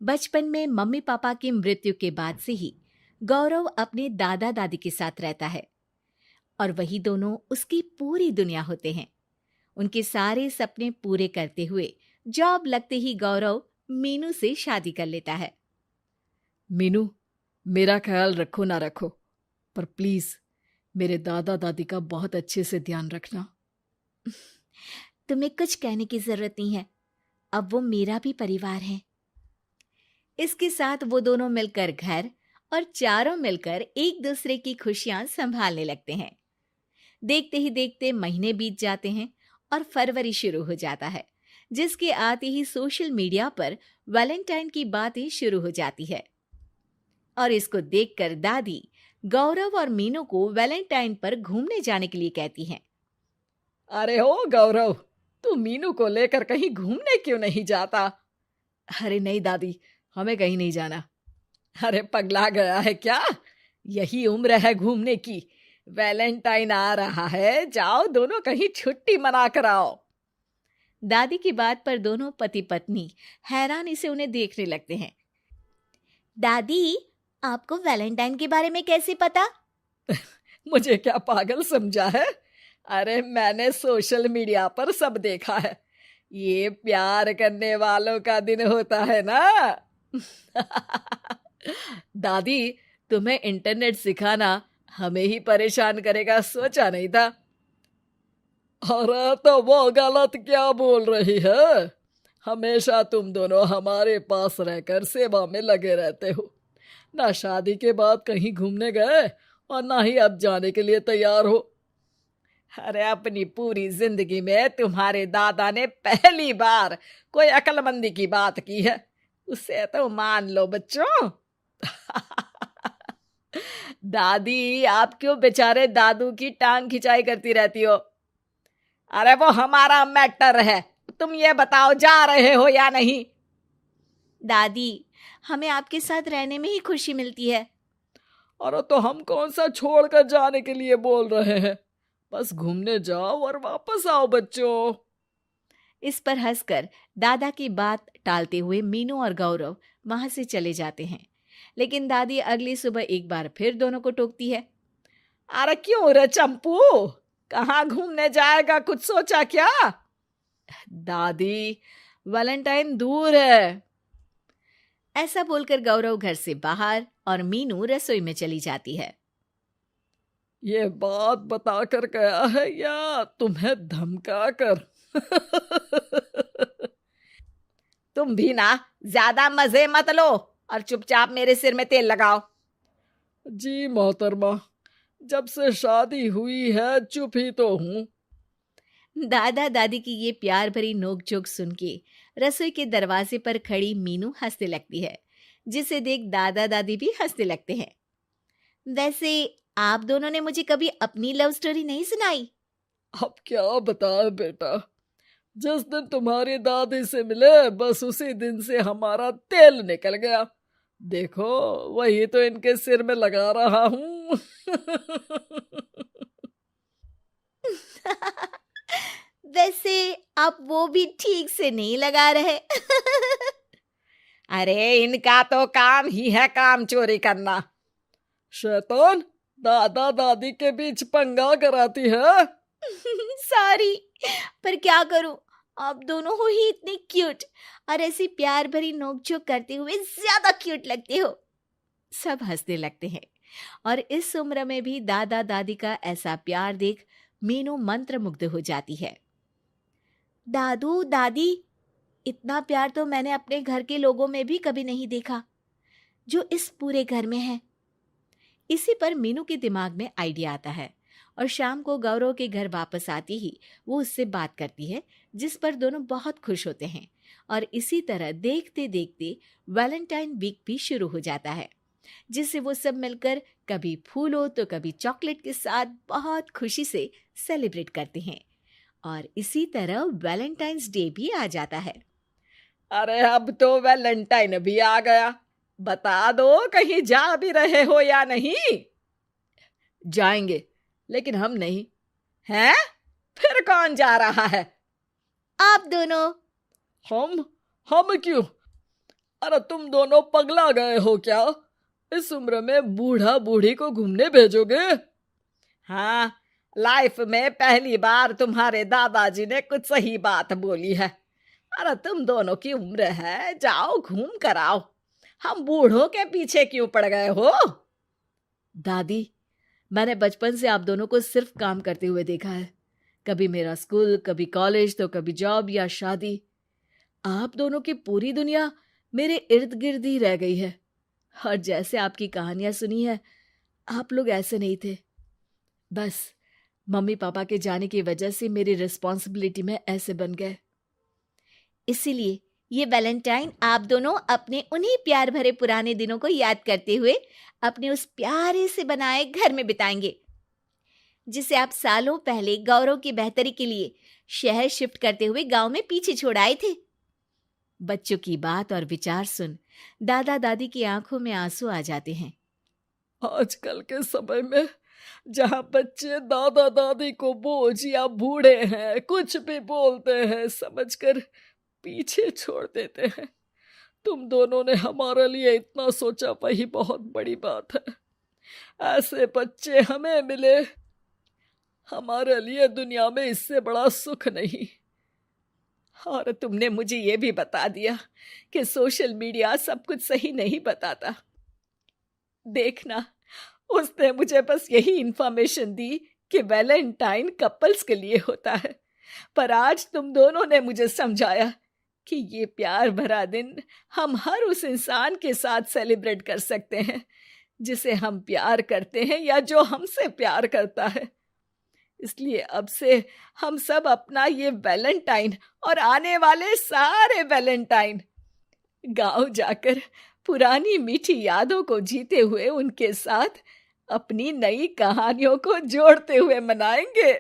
बचपन में mummy papa की मृत्यु के बाद से ही गौरव अपने दादा दादी के साथ रहता है और वही दोनों उसकी पूरी दुनिया होते हैं। उनके सारे सपने पूरे करते हुए जॉब लगते ही गौरव मीनू से शादी कर लेता है। मीनू, मेरा ख्याल रखो ना रखो, पर प्लीज मेरे दादा दादी का बहुत अच्छे से ध्यान रखना। तुम्हें कुछ कहने की जरूरत नहीं है, अब वो मेरा भी परिवार है। इसके साथ वो दोनों मिलकर घर और चारों मिलकर एक दूसरे की खुशियां संभालने लगते हैं। देखते ही देखते महीने बीत जाते हैं और फरवरी शुरू हो जाता है, जिसके आते ही सोशल मीडिया पर वैलेंटाइन की बातें शुरू हो जाती है। और इसको देखकर दादी गौरव और मीनू को वैलेंटाइन पर घूमने जाने के लिए कहती हैं। अरे हो गौरव, तू मीनू को लेकर कहीं घूमने क्यों नहीं जाता? अरे नहीं दादी, हमें कहीं नहीं जाना। अरे पगला गया है क्या? यही उम्र है घूमने की। वैलेंटाइन आ रहा है, जाओ दोनों कहीं छुट्टी मना कर आओ। दादी की बात पर दोनों पति पत्नी हैरानी से उन्हें देखने लगते हैं। दादी, आपको वैलेंटाइन के बारे में कैसे पता? मुझे क्या पागल समझा है? अरे मैंने सोशल मीडिया पर सब देखा है। ये प्यार करने वालों का दिन होता है ना। दादी, तुम्हें इंटरनेट सिखाना हमें ही परेशान करेगा, सोचा नहीं था। अरे तो वो गलत क्या बोल रही है? हमेशा तुम दोनों हमारे पास रहकर सेवा में लगे रहते हो। ना शादी के बाद कहीं घूमने गए और ना ही अब जाने के लिए तैयार हो। अरे अपनी पूरी जिंदगी में तुम्हारे दादा ने पहली बार कोई अक्लमंदी की बात की है, उसे तो मान लो बच्चों। दादी, आप क्यों बेचारे दादू की टांग खिंचाई करती रहती हो? अरे वो हमारा मैटर है, तुम ये बताओ जा रहे हो या नहीं? दादी, हमें आपके साथ रहने में ही खुशी मिलती है। अरे तो हम कौन सा छोड़कर जाने के लिए बोल रहे हैं? बस घूमने जाओ और वापस आओ बच्चों। इस पर हंसकर दादा की बात टालते हुए मीनू और गौरव वहां से चले जाते हैं। लेकिन दादी अगली सुबह एक बार फिर दोनों को टोकती है। अरे क्यों रे चंपू, कहाँ घूमने जाएगा, कुछ सोचा क्या? दादी, वैलेंटाइन दूर है। ऐसा बोलकर गौरव घर से बाहर और मीनू रसोई में चली जाती है। ये बात बता कर गया है या तुम्हें धमका कर? तुम भी ना ज्यादा मजे मत लो और चुपचाप मेरे सिर में तेल लगाओ। जी मोहतरमा, जब से शादी हुई है चुप ही तो हूँ। दादा दादी की ये प्यार भरी नोकझोंक सुन के रसोई के दरवाजे पर खड़ी मीनू हंसने लगती है, जिसे देख दादा दादी भी हंसने लगते हैं। वैसे आप दोनों ने मुझे कभी अपनी लव स्टोरी नहीं सुनाई। अब क्या बताए बेटा, जिस दिन तुम्हारी दादी से मिले बस उसी दिन से हमारा तेल निकल गया। देखो वही तो इनके सिर में लगा रहा हूँ। वैसे आप वो भी ठीक से नहीं लगा रहे। अरे इनका तो काम ही है काम चोरी करना। शैतान, दादा दादी के बीच पंगा कराती है। सॉरी, पर क्या करूं, आप दोनों हो ही इतने क्यूट और ऐसी प्यार भरी नोकझोंक करते हुए ज्यादा क्यूट लगते हो। सब हंसने लगते हैं और इस उम्र में भी दादा दादी का ऐसा प्यार देख मीनू मंत्रमुग्ध हो जाती है। दादू दादी, इतना प्यार तो मैंने अपने घर के लोगों में भी कभी नहीं देखा जो इस पूरे घर में है। इसी पर मीनू के दिमाग में आइडिया आता है और शाम को गौरव के घर वापस आती ही वो उससे बात करती है, जिस पर दोनों बहुत खुश होते हैं। और इसी तरह देखते देखते वैलेंटाइन वीक भी शुरू हो जाता है, जिसे वो सब मिलकर कभी फूलों तो कभी चॉकलेट के साथ बहुत खुशी से सेलिब्रेट करते हैं। और इसी तरह वैलेंटाइंस डे भी आ जाता है। अरे अब तो वैलेंटाइन भी आ गया, बता दो कहीं जा भी रहे हो या नहीं? जाएंगे, लेकिन हम नहीं। हैं? फिर कौन जा रहा है? आप दोनों। हम क्यों? अरे तुम दोनों पगला गए हो क्या? इस उम्र में बूढ़ा बूढ़ी को घूमने भेजोगे? हाँ, लाइफ में पहली बार तुम्हारे दादाजी ने कुछ सही बात बोली है। अरे तुम दोनों की उम्र है, जाओ घूम कर आओ। हम बूढ़ों के पीछे क्यों पड़ गए हो? दादी, मैंने बचपन से आप दोनों को सिर्फ काम करते हुए देखा है। कभी मेरा स्कूल, कभी कॉलेज, तो कभी जॉब या शादी। आप दोनों की पूरी दुनिया मेरे इर्द गिर्द ही रह गई है। और जैसे आपकी कहानियां सुनी है, आप लोग ऐसे नहीं थे। बस मम्मी पापा के जाने की वजह से मेरी रिस्पॉन्सिबिलिटी में ऐसे बन गए। इसीलिए ये वैलेंटाइन आप दोनों अपने उन्हीं प्यार भरे पुराने दिनों को याद करते हुए अपने उस प्यारे से बनाए घर में बिताएंगे, जिसे आप सालों पहले गौरव की बेहतरी के लिए शहर शिफ्ट करते हुए गांव में पीछे छोड़ आए थे। बच्चों की बात और विचार सुन दादा दादी की आंखों में आंसू आ जाते हैं। आजकल के समय में जहाँ बच्चे दादा दादी को बोझ या बूढ़े हैं कुछ भी बोलते हैं समझकर पीछे छोड़ देते हैं। तुम दोनों ने हमारे लिए इतना सोचा, वही बहुत बड़ी बात है। ऐसे बच्चे हमें मिले, हमारे लिए दुनिया में इससे बड़ा सुख नहीं। और तुमने मुझे ये भी बता दिया कि सोशल मीडिया सब कुछ सही नहीं बताता। देखना, उसने मुझे बस यही इंफॉर्मेशन दी कि वैलेंटाइन कपल्स के लिए होता है, पर आज तुम दोनों ने मुझे समझाया कि ये प्यार भरा दिन हम हर उस इंसान के साथ सेलिब्रेट कर सकते हैं जिसे हम प्यार करते हैं या जो हमसे प्यार करता है। इसलिए अब से हम सब अपना ये वैलेंटाइन और आने वाले सारे वैलेंटाइन गांव जाकर पुरानी मीठी यादों को जीते हुए उनके साथ अपनी नई कहानियों को जोड़ते हुए मनाएंगे।